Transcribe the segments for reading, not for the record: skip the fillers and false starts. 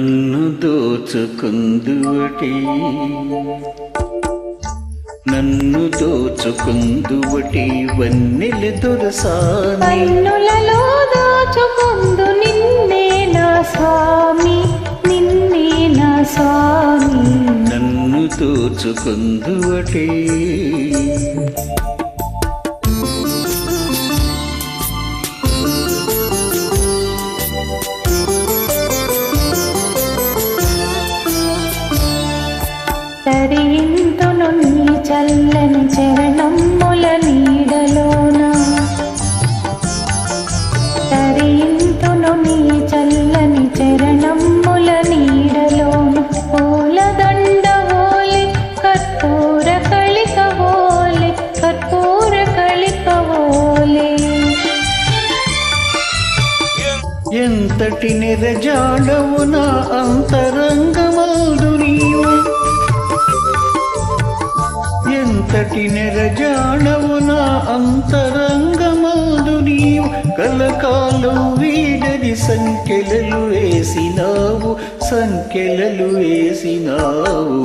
నన్ను దోచుకుందువటి నన్ను దోచుకుందువటి వన్నెల దొరసాని కన్నులలో దోచుకుందు నిన్నే నా స్వామి నిన్నే నా స్వామి నన్ను దోచుకుందువటి తరింతును నీ చల్లని చరణముల నీడలోన తరింతును నీ చల్లని చరణముల నీడలోన పూలదండ ఓలి కర్పూర కళిక ఓలి కర్పూర కళిక ఓలి ఎంతటి నిరజాడవు నా అంతరంగమల్దు నీవు ఎంతటి నెరజాడవు నా అంతరంగమల్దు నీవు కలకాలం వీడని సంఖ్యలలు వేసినావు సంఖ్యలలు వేసినావు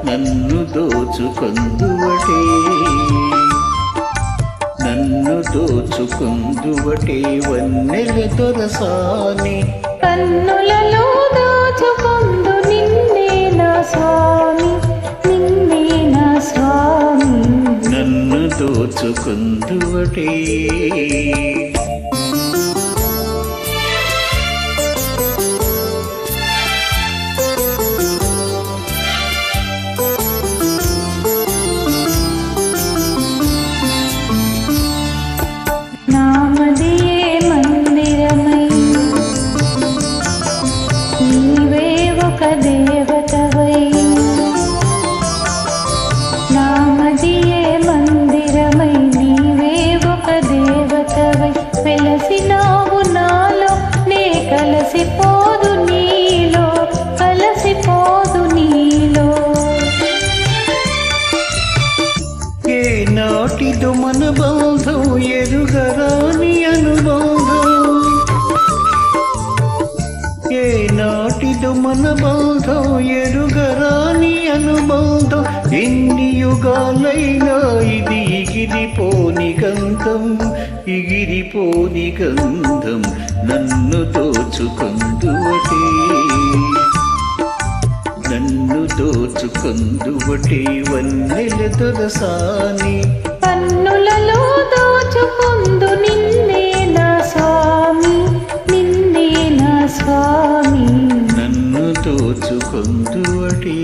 నన్ను దోచుకొందువటే నన్ను దోచుకొందువటే వన్నెల దొరసాని కన్నులలో దోచుకొందు నిన్నే నా స్వామి నిన్నే నా స్వామి నన్ను దోచుకొందువటే నామదియే మందిరమై నీవే ఒక దేవతవై నామదియే మందిరమై నీవే ఒక దేవతవై వెలసినావు నాలో నే కలసిపోదు నీలో కలసిపోదు నీలో ఏ నాటిదో మన బంధం ఎరుగరాని అనుబంధం ఏ నాటిదో మన బంధం ఎరుగరాని అనుబంధం ఎన్ని యుగాలైనా ఇది ఎగిరిపోని గంధం ఎగిరిపోని గంధం నన్ను దోచుకొందువటే నన్ను దోచుకొందువటే వన్నెల దొరసాని కన్నులలో దోచుకొందు నిన్నే నా స్వామి నిన్నే నా స్వామి నన్ను దోచుకొందువటే